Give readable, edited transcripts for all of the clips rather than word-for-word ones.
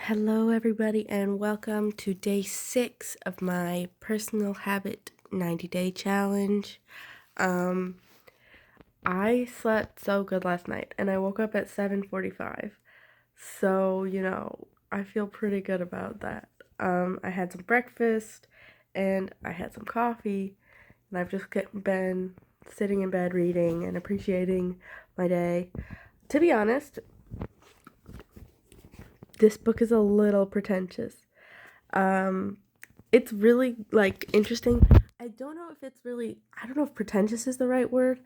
Hello, everybody, and welcome to day 6 of my personal habit 90-day challenge. I slept so good last night, and I woke up at 7:45. So, I feel pretty good about that. I had some breakfast, and I had some coffee, and I've just been sitting in bed reading and appreciating my day. To be honest, this book is a little pretentious. It's really interesting. I don't know if pretentious is the right word.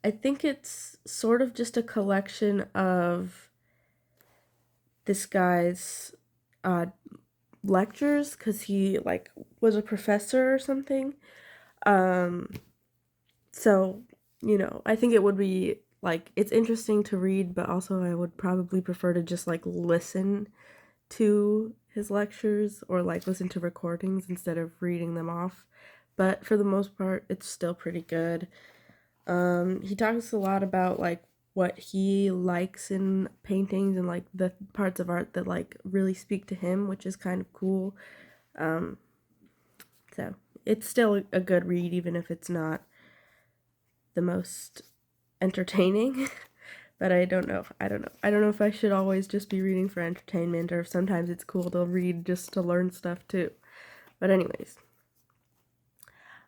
I think it's sort of just a collection of this guy's uh, lectures because he was a professor or something. Um, so I think it would be it's interesting to read, but also I would probably prefer to just listen to his lectures or listen to recordings instead of reading them off. But for the most part, it's still pretty good. He talks a lot about what he likes in paintings and the parts of art that really speak to him, which is kind of cool. Um, so it's still a good read, even if it's not the most entertaining. But I don't know. I don't know if I should always just be reading for entertainment or if sometimes it's cool to read just to learn stuff too. But anyways,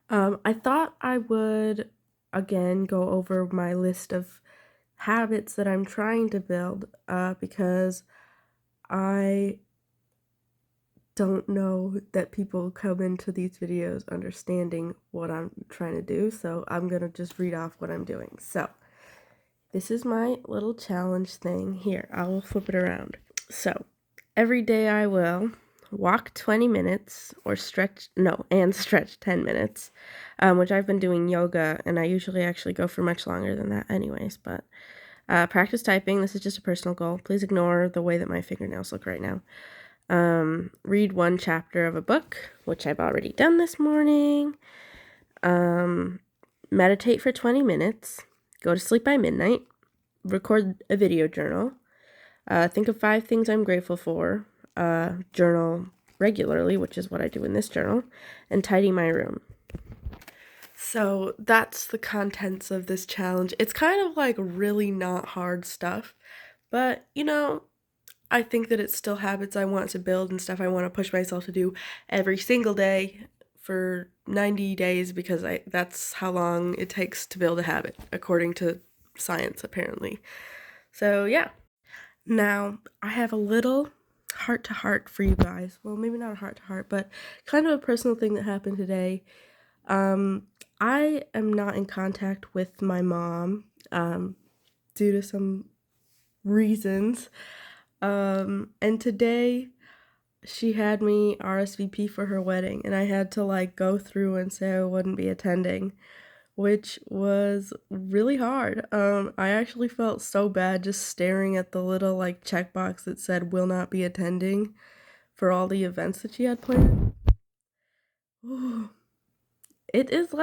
I thought I would again go over my list of habits that I'm trying to build because I don't know that people come into these videos understanding what I'm trying to do. So I'm going to just read off what I'm doing. So this is my little challenge thing. Here, I will flip it around. So, every day I will walk 20 minutes or stretch 10 minutes, which I've been doing yoga, and I usually actually go for much longer than that anyways, but practice typing. This is just a personal goal. Please ignore the way that my fingernails look right now. Read one chapter of a book, which I've already done this morning. Meditate for 20 minutes. Go to sleep by midnight, record a video journal, think of 5 things I'm grateful for, journal regularly, which is what I do in this journal, and tidy my room. So that's the contents of this challenge. It's kind of really not hard stuff, but I think that it's still habits I want to build and stuff I want to push myself to do every single day for 90 days because that's how long it takes to build a habit, according to science, apparently. So, yeah. Now, I have a little heart-to-heart for you guys. Well, maybe not a heart-to-heart, but kind of a personal thing that happened today. I am not in contact with my mom due to some reasons. And today she had me RSVP for her wedding, and I had to go through and say I wouldn't be attending, which was really hard. I actually felt so bad just staring at the little checkbox that said will not be attending for all the events that she had planned. It is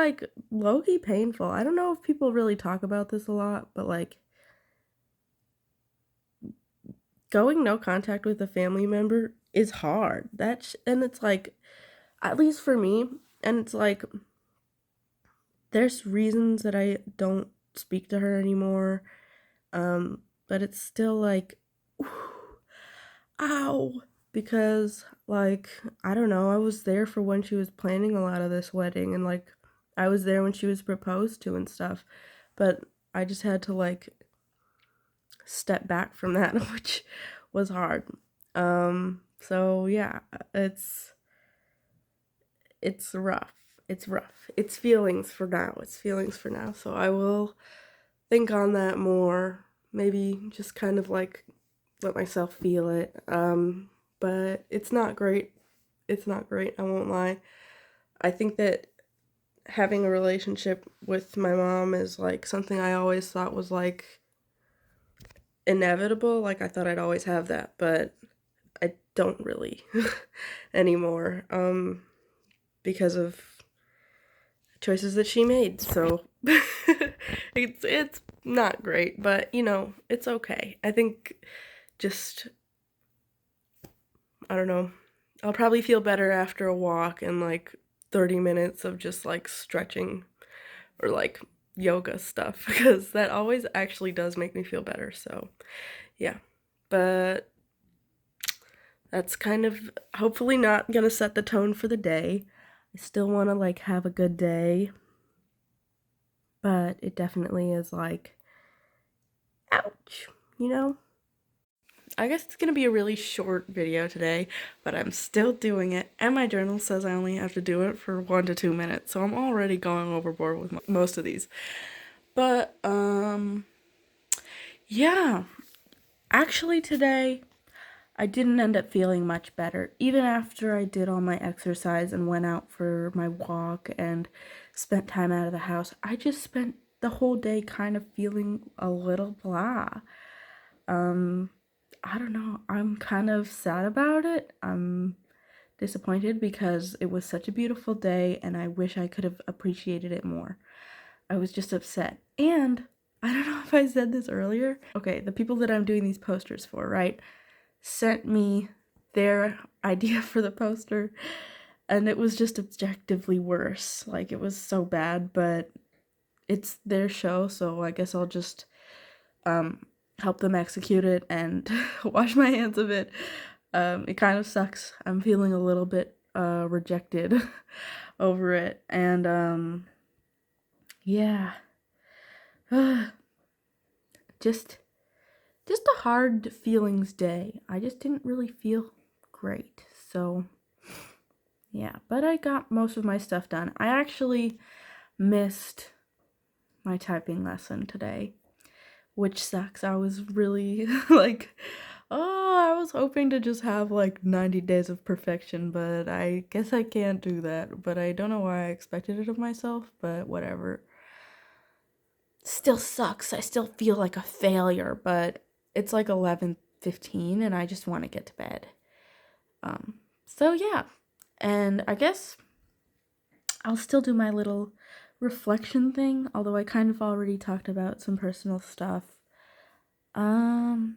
low-key painful. I don't know if people really talk about this a lot, but going no contact with a family member is hard. And it's at least for me, and it's there's reasons that I don't speak to her anymore. But it's still ow, because I don't know, I was there for when she was planning a lot of this wedding, and I was there when she was proposed to and stuff, but I just had to step back from that, which was hard. So yeah, it's rough. It's rough. It's feelings for now. So I will think on that more. Maybe just kind of let myself feel it. But it's not great. It's not great, I won't lie. I think that having a relationship with my mom is something I always thought was inevitable. I thought I'd always have that, but I don't really anymore. Because of choices that she made. So it's not great, but it's okay. I think just I don't know. I'll probably feel better after a walk and like 30 minutes of just like stretching or like yoga stuff because that always actually does make me feel better. So, yeah. But that's kind of hopefully not gonna set the tone for the day. I still want to like have a good day, but it definitely is like, ouch, you know? I guess it's gonna be a really short video today, but I'm still doing it, and my journal says I only have to do it for 1 to 2 minutes, so I'm already going overboard with most of these. But, yeah. Actually, today, I didn't end up feeling much better. Even after I did all my exercise and went out for my walk and spent time out of the house, I just spent the whole day kind of feeling a little blah. I don't know. I'm kind of sad about it. I'm disappointed because it was such a beautiful day and I wish I could have appreciated it more. I was just upset. And I don't know if I said this earlier. Okay, the people that I'm doing these posters for, right, sent me their idea for the poster and it was just objectively worse. Like, it was so bad, but it's their show, so I guess I'll just help them execute it and wash my hands of it. It kind of sucks. I'm feeling a little bit rejected over it, and yeah, just a hard feelings day. I just didn't really feel great, so yeah. But I got most of my stuff done. I actually missed my typing lesson today, which sucks. I was really like, oh, I was hoping to just have like 90 days of perfection, but I guess I can't do that. But I don't know why I expected it of myself, but whatever. Still sucks. I still feel like a failure, but it's like 11:15 and I just want to get to bed. So yeah. And I guess I'll still do my little reflection thing, although I kind of already talked about some personal stuff. Oh,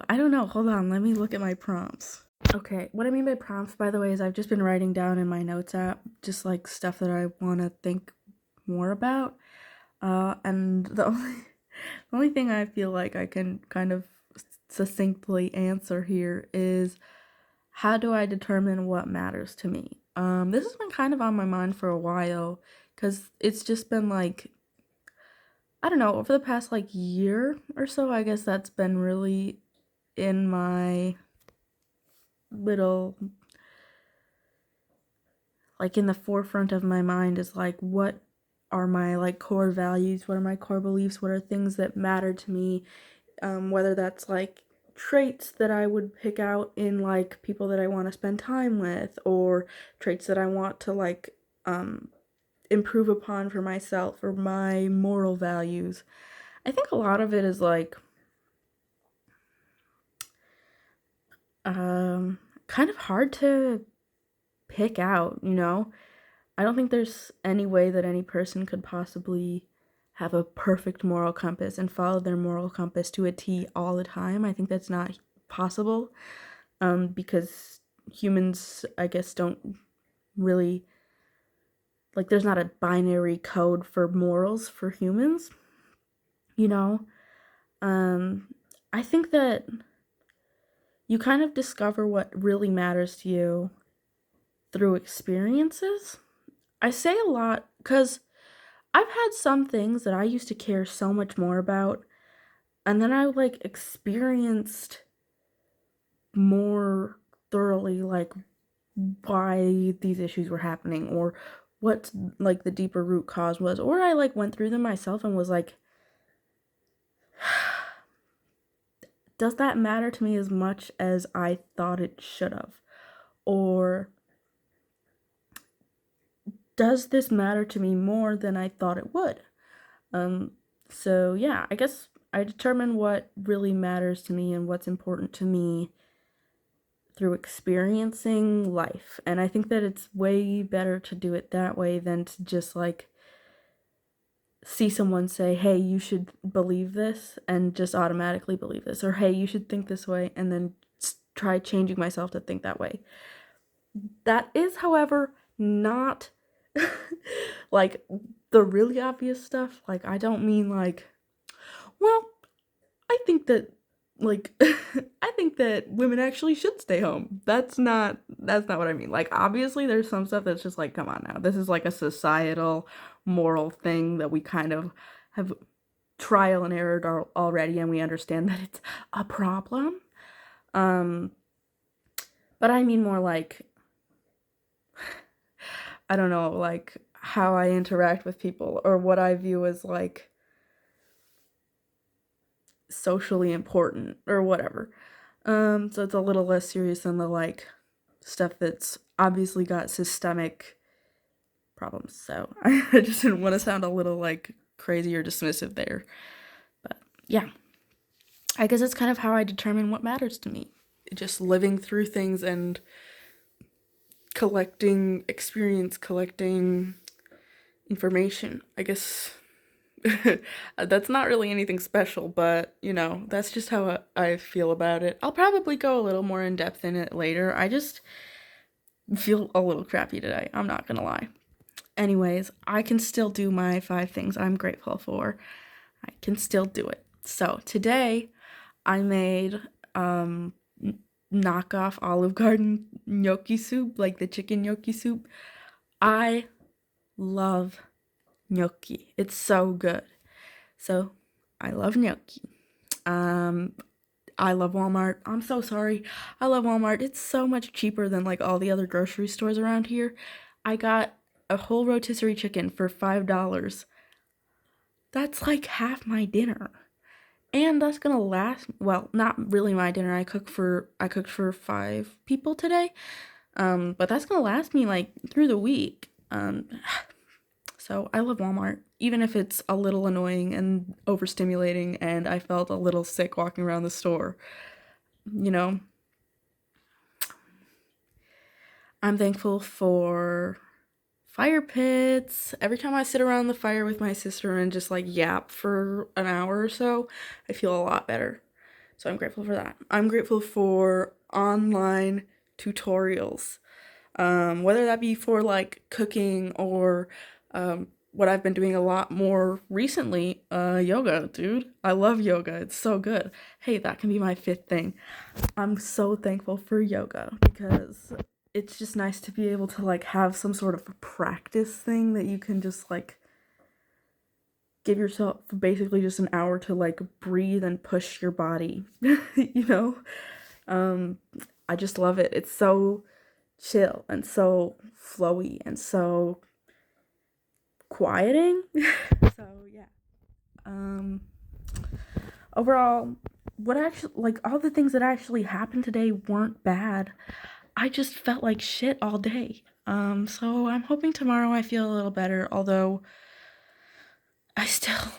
I don't know. Hold on. Let me look at my prompts. Okay, what I mean by prompts, by the way, is I've just been writing down in my notes app just like stuff that I want to think more about. And the only thing I feel like I can kind of succinctly answer here is, how do I determine what matters to me? This has been kind of on my mind for a while because it's just been like, I don't know, over the past like year or so, I guess that's been really in my little, like in the forefront of my mind is like, what are my like core values? What are my core beliefs? What are things that matter to me? Whether that's like traits that I would pick out in like people that I want to spend time with, or traits that I want to like improve upon for myself, or my moral values. I think a lot of it is like kind of hard to pick out, you know? I don't think there's any way that any person could possibly have a perfect moral compass and follow their moral compass to a T all the time. I think that's not possible, because humans, I guess, don't really, like, there's not a binary code for morals for humans, you know? I think that you kind of discover what really matters to you through experiences. I say a lot because I've had some things that I used to care so much more about, and then I like experienced more thoroughly like why these issues were happening, or what like the deeper root cause was, or I like went through them myself and was like, does that matter to me as much as I thought it should have? Or does this matter to me more than I thought it would? So yeah, I guess I determine what really matters to me and what's important to me through experiencing life. And I think that it's way better to do it that way than to just like see someone say, hey, you should believe this, and just automatically believe this, or hey, you should think this way, and then try changing myself to think that way. That is, however, not like the really obvious stuff. Like, I don't mean like, well, I think that like I think that women actually should stay home. That's not what I mean. Like, obviously there's some stuff that's just like, come on now. This is like a societal moral thing that we kind of have trial and error already, and we understand that it's a problem. Um but I mean more like, I don't know, like how I interact with people, or what I view as like socially important or whatever. So it's a little less serious than the like stuff that's obviously got systemic problems. So I just didn't want to sound a little like crazy or dismissive there. But yeah, I guess it's kind of how I determine what matters to me. Just living through things and collecting experience, collecting information. I guess that's not really anything special, but that's just how I feel about it. I'll probably go a little more in depth in it later. I just feel a little crappy today. I'm not gonna lie. Anyways, I can still do my 5 things I'm grateful for. I can still do it. So today I made knockoff Olive Garden gnocchi soup, like the chicken gnocchi soup. I love gnocchi. It's so good. So I love gnocchi. Um, I love Walmart. I'm so sorry. I love Walmart. It's so much cheaper than like all the other grocery stores around here. I got a whole rotisserie chicken for $5. That's like half my dinner. And that's gonna last, well, not really my dinner. I cooked for 5 people today. But that's gonna last me like through the week. So I love Walmart, even if it's a little annoying and overstimulating, and I felt a little sick walking around the store. You know, I'm thankful for fire pits. Every time I sit around the fire with my sister and just like yap for an hour or so, I feel a lot better. So I'm grateful for that. I'm grateful for online tutorials, whether that be for like cooking or what I've been doing a lot more recently, yoga, dude. I love yoga. It's so good. Hey, that can be my 5th thing. I'm so thankful for yoga because it's just nice to be able to like have some sort of a practice thing that you can just like give yourself basically just an hour to like breathe and push your body. you know? Um I just love it. It's so chill and so flowy and so quieting. So yeah. Um Overall, what actually, like, all the things that actually happened today weren't bad. I just felt like shit all day. So I'm hoping tomorrow I feel a little better, although I still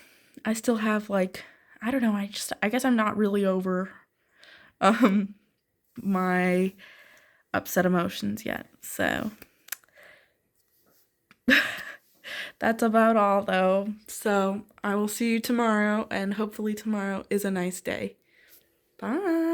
I still have like, I don't know, I guess I'm not really over um my upset emotions yet. So that's about all though. So I will see you tomorrow, and hopefully tomorrow is a nice day. Bye.